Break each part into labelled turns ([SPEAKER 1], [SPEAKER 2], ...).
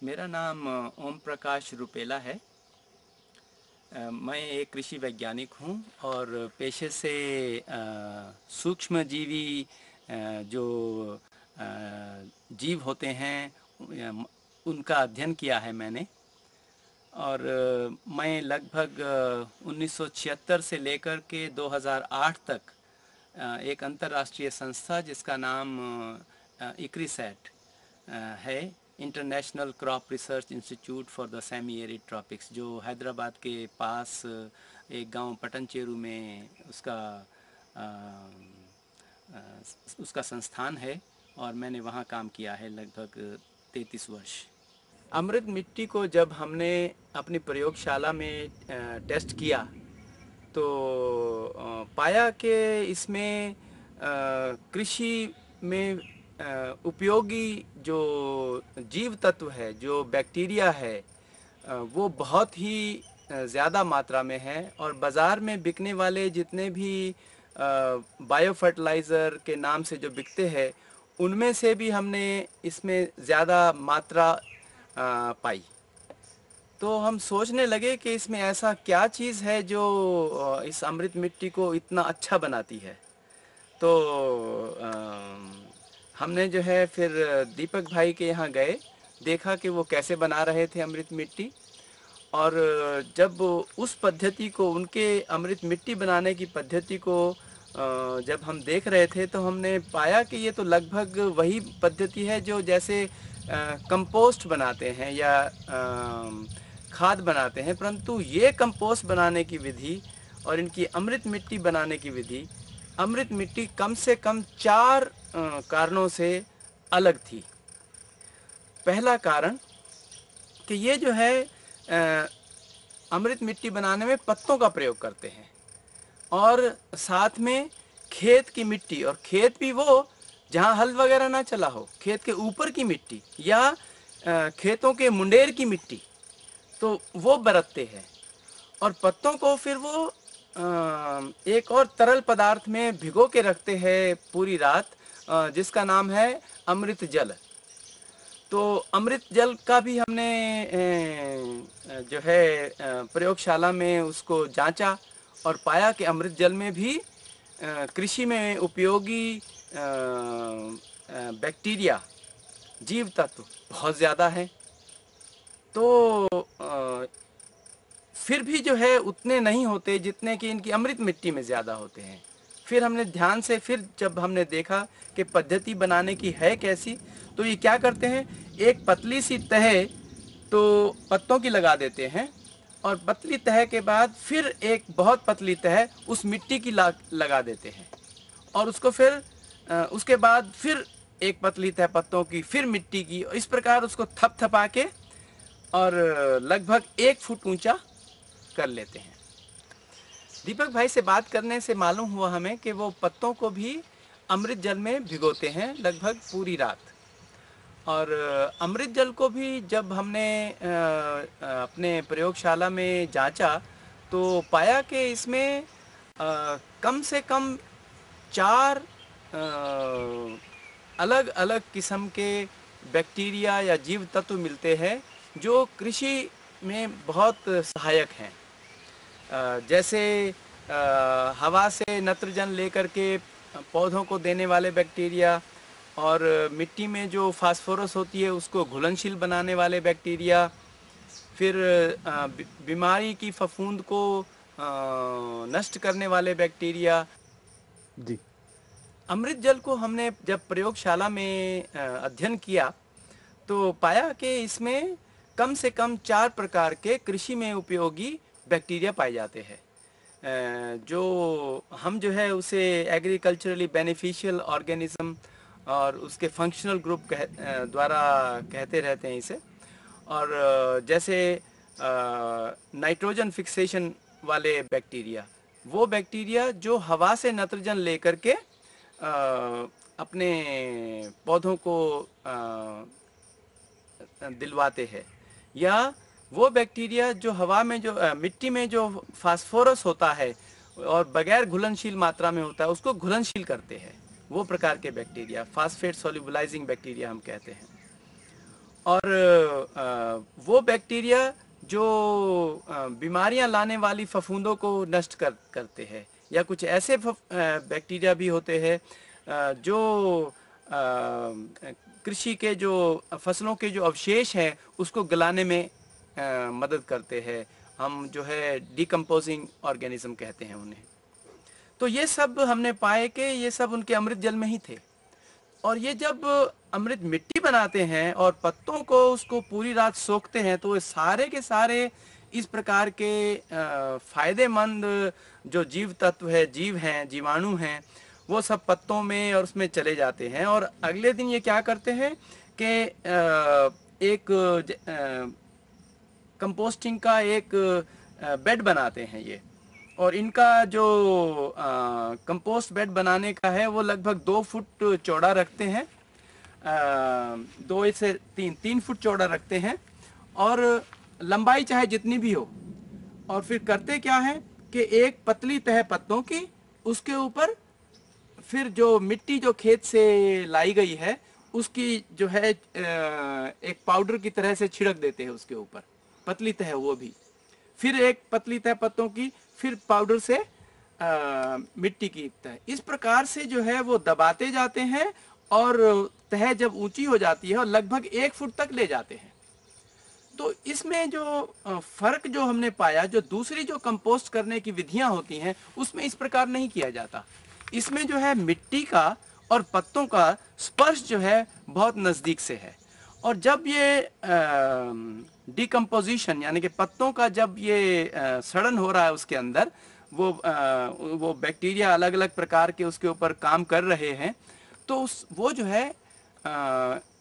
[SPEAKER 1] मेरा नाम ओम प्रकाश रुपेला है। मैं एक कृषि वैज्ञानिक हूँ और पेशे से सूक्ष्मजीवी जो जीव होते हैं उनका अध्ययन किया है मैंने। और मैं लगभग 1976 से लेकर के 2008 तक एक अंतर्राष्ट्रीय संस्था जिसका नाम इक्रिसैट है, international crop research institute for the semi arid tropics, जो हैदराबाद के पास एक गांव पटनचेरू में अ, अ, उसका संस्थान है। और मैंने वहाँ काम किया है लगभग 33 वर्ष। अमृत मिट्टी को जब हमने अपनी प्रयोगशाला में टेस्ट किया तो पाया कि इसमें कृषि में उपयोगी जो जीव तत्व है, जो बैक्टीरिया है, वो बहुत ही ज़्यादा मात्रा में है। और बाज़ार में बिकने वाले जितने भी बायो फर्टिलाइज़र के नाम से जो बिकते हैं, उनमें से भी हमने इसमें ज़्यादा मात्रा पाई। तो हम सोचने लगे कि इसमें ऐसा क्या चीज़ है जो इस अमृत मिट्टी को इतना अच्छा बनाती है। तो हमने जो है फिर दीपक भाई के यहाँ गए, देखा कि वो कैसे बना रहे थे अमृत मिट्टी। और जब उस पद्धति को, उनके अमृत मिट्टी बनाने की पद्धति को जब हम देख रहे थे तो हमने पाया कि ये तो लगभग वही पद्धति है जो जैसे कंपोस्ट बनाते हैं या खाद बनाते हैं, परंतु ये कंपोस्ट बनाने की विधि और इनकी अमृत मिट्टी बनाने की विधि, अमृत मिट्टी कम से कम 4 कारणों से अलग थी। पहला कारण कि ये जो है अमृत मिट्टी बनाने में पत्तों का प्रयोग करते हैं, और साथ में खेत की मिट्टी, और खेत भी वो जहाँ हल वगैरह ना चला हो, खेत के ऊपर की मिट्टी या खेतों के मुंडेर की मिट्टी, तो वो बरतते हैं। और पत्तों को फिर वो एक और तरल पदार्थ में भिगो के रखते हैं पूरी रात, जिसका नाम है अमृत जल। तो अमृत जल का भी हमने जो है प्रयोगशाला में उसको जांचा और पाया कि अमृत जल में भी कृषि में उपयोगी बैक्टीरिया, जीव तत्व बहुत ज़्यादा है। तो फिर भी जो है उतने नहीं होते जितने कि इनकी अमृत मिट्टी में ज़्यादा होते हैं। फिर हमने ध्यान से, फिर जब हमने देखा कि पद्धति बनाने की है कैसी, तो ये क्या करते हैं, एक पतली सी तह तो पत्तों की लगा देते हैं, और पतली तह के बाद फिर एक बहुत पतली तह उस मिट्टी की लगा देते हैं, और उसको फिर उसके बाद फिर एक पतली तह पत्तों की, फिर मिट्टी की, इस प्रकार उसको थपथपा के और लगभग 1 फुट ऊंचा कर लेते हैं। दीपक भाई से बात करने से मालूम हुआ हमें कि वो पत्तों को भी अमृत जल में भिगोते हैं लगभग पूरी रात। और अमृत जल को भी जब हमने अपने प्रयोगशाला में जांचा तो पाया कि इसमें कम से कम 4 अलग अलग किस्म के बैक्टीरिया या जीव तत्व मिलते हैं जो कृषि में बहुत सहायक हैं। जैसे हवा से नत्रजन लेकर के पौधों को देने वाले बैक्टीरिया, और मिट्टी में जो फास्फोरस होती है उसको घुलनशील बनाने वाले बैक्टीरिया, फिर बीमारी की फफूंद को नष्ट करने वाले बैक्टीरिया।
[SPEAKER 2] जी।
[SPEAKER 1] अमृत जल को हमने जब प्रयोगशाला में अध्ययन किया तो पाया कि इसमें कम से कम 4 प्रकार के कृषि में उपयोगी बैक्टीरिया पाए जाते हैं, जो हम जो है उसे एग्रीकल्चरली बेनिफिशियल ऑर्गेनिज्म और उसके फंक्शनल ग्रुप द्वारा कहते रहते हैं इसे। और जैसे नाइट्रोजन फिक्सेशन वाले बैक्टीरिया, वो बैक्टीरिया जो हवा से नत्रजन लेकर के अपने पौधों को दिलवाते हैं, या वो बैक्टीरिया जो हवा में, जो मिट्टी में जो फास्फोरस होता है और बगैर घुलनशील मात्रा में होता है उसको घुलनशील करते हैं, वो प्रकार के बैक्टीरिया फास्फेट सोल्यूबलाइजिंग बैक्टीरिया हम कहते हैं। और वो बैक्टीरिया जो बीमारियां लाने वाली फफूंदों को नष्ट करते हैं, या कुछ ऐसे बैक्टीरिया भी होते हैं जो कृषि के जो फसलों के जो अवशेष हैं उसको गलाने में मदद करते हैं। हम जो है डिकम्पोजिंग ऑर्गेनिज्म कहते हैं उन्हें। तो ये सब हमने पाए कि ये सब उनके अमृत जल में ही थे। और ये जब अमृत मिट्टी बनाते हैं और पत्तों को उसको पूरी रात सोखते हैं, तो ये सारे के सारे इस प्रकार के फायदेमंद जो जीव तत्व है, जीव हैं, जीवाणु हैं, वो सब पत्तों में और उसमें चले जाते हैं। और अगले दिन ये क्या करते हैं कि एक कंपोस्टिंग का एक बेड बनाते हैं ये। और इनका जो कंपोस्ट बेड बनाने का है वो लगभग 2 फुट चौड़ा रखते हैं, 2 से 3 फुट चौड़ा रखते हैं, और लंबाई चाहे जितनी भी हो। और फिर करते क्या है कि एक पतली तह पत्तों की, उसके ऊपर फिर जो मिट्टी जो खेत से लाई गई है उसकी जो है एक पाउडर की तरह से छिड़क देते हैं उसके ऊपर, पतली तह वो भी। फिर एक पतली तह पत्तों की, फिर पाउडर से मिट्टी की तह। इस प्रकार से जो है वो दबाते जाते हैं, और तह जब ऊंची हो जाती है और लगभग 1 फुट तक ले जाते हैं। तो इसमें जो फर्क जो हमने पाया, जो दूसरी जो कंपोस्ट करने की विधियां होती हैं उसमें इस प्रकार नहीं किया जाता। इसमें जो है मिट्टी का और पत्तों का स्पर्श जो है बहुत नज़दीक से है। और जब ये डिकम्पोजिशन यानी कि पत्तों का जब ये सड़न हो रहा है उसके अंदर, वो बैक्टीरिया अलग अलग प्रकार के उसके ऊपर काम कर रहे हैं, तो वो जो है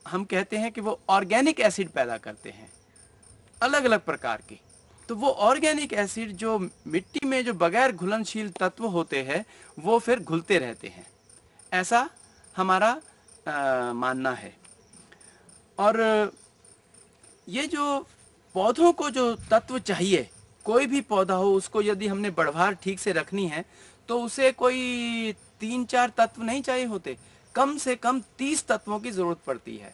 [SPEAKER 1] हम कहते हैं कि वो ऑर्गेनिक एसिड पैदा करते हैं अलग अलग प्रकार की। तो वो ऑर्गेनिक एसिड जो मिट्टी में जो बगैर घुलनशील तत्व होते हैं वो फिर घुलते रहते हैं, ऐसा हमारा मानना है। और ये जो पौधों को जो तत्व चाहिए, कोई भी पौधा हो उसको यदि हमने बढ़वार ठीक से रखनी है तो उसे कोई 3-4 तत्व नहीं चाहिए होते, कम से कम 30 तत्वों की जरूरत पड़ती है।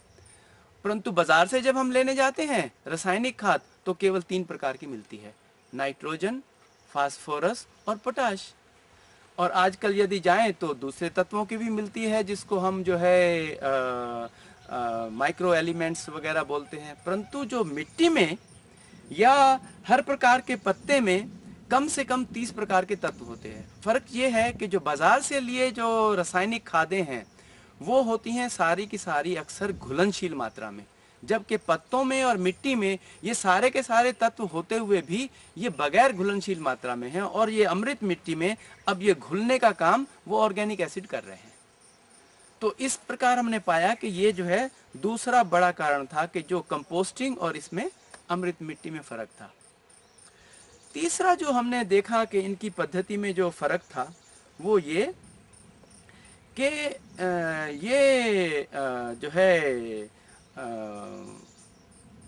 [SPEAKER 1] परंतु बाजार से जब हम लेने जाते हैं रासायनिक खाद तो केवल 3 प्रकार की मिलती है, नाइट्रोजन, फास्फोरस और पोटाश। और आजकल यदि जाएं तो दूसरे तत्वों की भी मिलती है जिसको हम जो है माइक्रो एलिमेंट्स वगैरह बोलते हैं। परंतु जो मिट्टी में या हर प्रकार के पत्ते में कम से कम 30 प्रकार के तत्व होते हैं। फर्क ये है कि जो बाजार से लिए जो रासायनिक खादें हैं वो होती हैं सारी की सारी अक्सर घुलनशील मात्रा में, जबकि पत्तों में और मिट्टी में ये सारे के सारे तत्व होते हुए भी ये बगैर घुलनशील मात्रा में हैं। और ये अमृत मिट्टी में अब ये घुलने का काम वो ऑर्गेनिक एसिड कर रहे हैं। तो इस प्रकार हमने पाया कि ये जो है दूसरा बड़ा कारण था कि जो कंपोस्टिंग और इसमें अमृत मिट्टी में फर्क था। तीसरा जो हमने देखा कि इनकी पद्धति में जो फर्क था वो ये कि ये जो है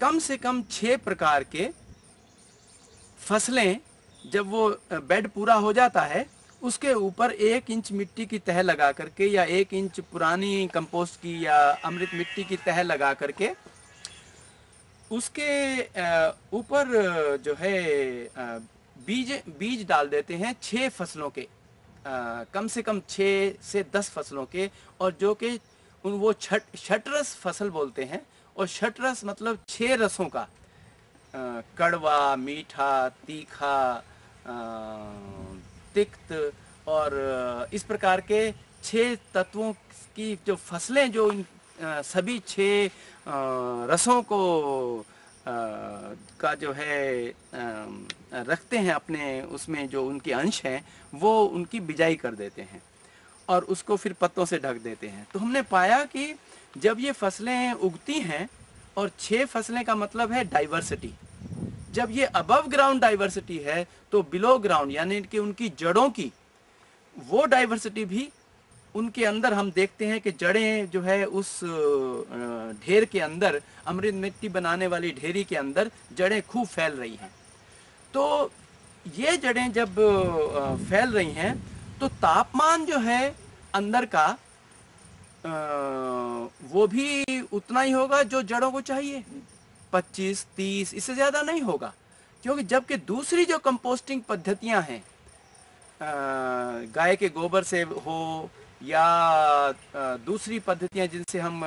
[SPEAKER 1] कम से कम 6 प्रकार के फसलें जब वो बेड पूरा हो जाता है उसके ऊपर 1 इंच मिट्टी की तह लगा करके या 1 इंच पुरानी कंपोस्ट की या अमृत मिट्टी की तह लगा करके उसके ऊपर जो है बीज डाल देते हैं 6 फसलों के, कम से कम 6 से 10 फसलों के। और जो कि वो षटरस फसल बोलते हैं। और षटरस मतलब 6 रसों का, कड़वा, मीठा, तीखा, तिक्त और इस प्रकार के 6 तत्वों की जो फसलें जो इन सभी 6 रसों को का जो है रखते हैं अपने उसमें, जो उनके अंश हैं वो उनकी बिजाई कर देते हैं और उसको फिर पत्तों से ढक देते हैं। तो हमने पाया कि जब ये फसलें उगती हैं, और 6 फसलें का मतलब है डाइवर्सिटी, जब ये अबव ग्राउंड डाइवर्सिटी है तो बिलो ग्राउंड यानी कि उनकी जड़ों की वो डाइवर्सिटी भी उनके अंदर हम देखते हैं कि जड़ें जो है उस ढेर के अंदर, अमृत मिट्टी बनाने वाली ढेरी के अंदर जड़ें खूब फैल रही हैं। तो ये जड़ें जब फैल रही हैं तो तापमान जो है अंदर का वो भी उतना ही होगा जो जड़ों को चाहिए, 25-30, इससे ज़्यादा नहीं होगा। क्योंकि जबकि दूसरी जो कंपोस्टिंग पद्धतियां हैं, गाय के गोबर से हो या दूसरी पद्धतियां जिनसे हम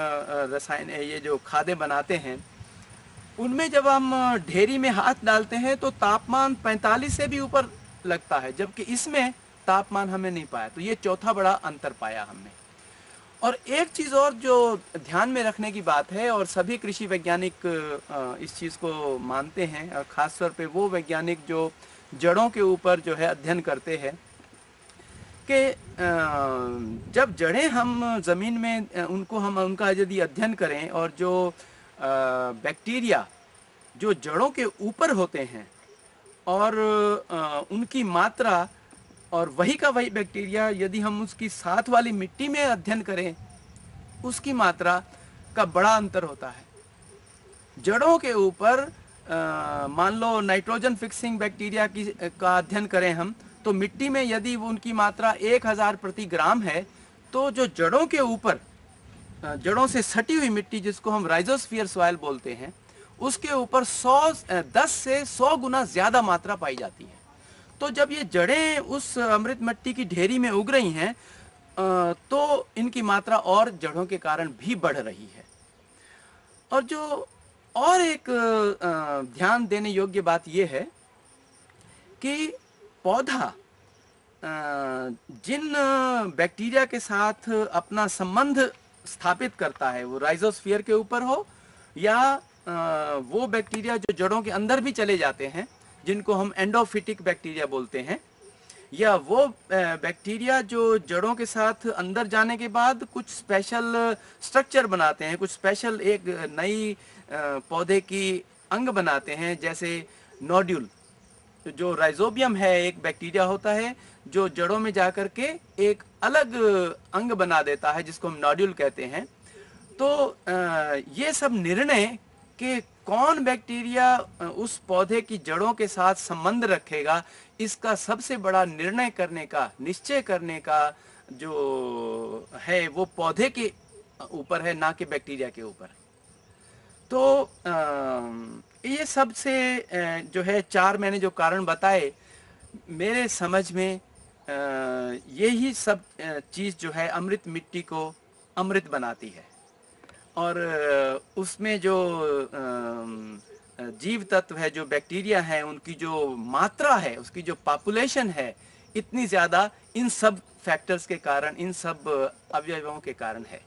[SPEAKER 1] रसायन ये जो खादें बनाते हैं, उनमें जब हम ढेरी में हाथ डालते हैं तो तापमान 45 से भी ऊपर लगता है, जबकि इसमें तापमान हमें नहीं पाया। तो ये चौथा बड़ा अंतर पाया हमने। और एक चीज़ और जो ध्यान में रखने की बात है, और सभी कृषि वैज्ञानिक इस चीज़ को मानते हैं, और ख़ास तौर पे वो वैज्ञानिक जो जड़ों के ऊपर जो है अध्ययन करते हैं, कि जब जड़ें हम ज़मीन में उनको हम उनका यदि अध्ययन करें, और जो बैक्टीरिया जो जड़ों के ऊपर होते हैं और उनकी मात्रा, और वही का वही बैक्टीरिया यदि हम उसकी साथ वाली मिट्टी में अध्ययन करें, उसकी मात्रा का बड़ा अंतर होता है। जड़ों के ऊपर मान लो नाइट्रोजन फिक्सिंग बैक्टीरिया की का अध्ययन करें हम, तो मिट्टी में यदि वो उनकी मात्रा 1000 प्रति ग्राम है, तो जो जड़ों के ऊपर जड़ों से सटी हुई मिट्टी जिसको हम राइजोस्फीयर सॉइल बोलते हैं, उसके ऊपर 10 से 100 गुना ज़्यादा मात्रा पाई जाती है। तो जब ये जड़ें उस अमृत मिट्टी की ढेरी में उग रही हैं, तो इनकी मात्रा और जड़ों के कारण भी बढ़ रही है। और जो और एक ध्यान देने योग्य बात यह है कि पौधा जिन बैक्टीरिया के साथ अपना संबंध स्थापित करता है, वो राइजोस्फीयर के ऊपर हो या वो बैक्टीरिया जो जड़ों के अंदर भी चले जाते हैं, जिनको हम एंडोफिटिक बैक्टीरिया बोलते हैं, या वो बैक्टीरिया जो जड़ों के साथ अंदर जाने के बाद कुछ स्पेशल स्ट्रक्चर बनाते हैं, कुछ स्पेशल एक नई पौधे की अंग बनाते हैं, जैसे नोड्यूल। जो राइजोबियम है, एक बैक्टीरिया होता है जो जड़ों में जाकर के एक अलग अंग बना देता है, जिसको हम नोड्यूल कहते हैं। तो ये सब निर्णय कि कौन बैक्टीरिया उस पौधे की जड़ों के साथ संबंध रखेगा, इसका सबसे बड़ा निर्णय करने का, निश्चय करने का जो है, वो पौधे के ऊपर है, ना कि बैक्टीरिया के ऊपर। तो ये सबसे जो है 4 मैंने जो कारण बताए, मेरे समझ में यही सब चीज़ जो है अमृत मिट्टी को अमृत बनाती है। और उसमें जो जीव तत्व है, जो बैक्टीरिया है, उनकी जो मात्रा है, उसकी जो पॉपुलेशन है, इतनी ज़्यादा इन सब फैक्टर्स के कारण, इन सब अवयवों के कारण है।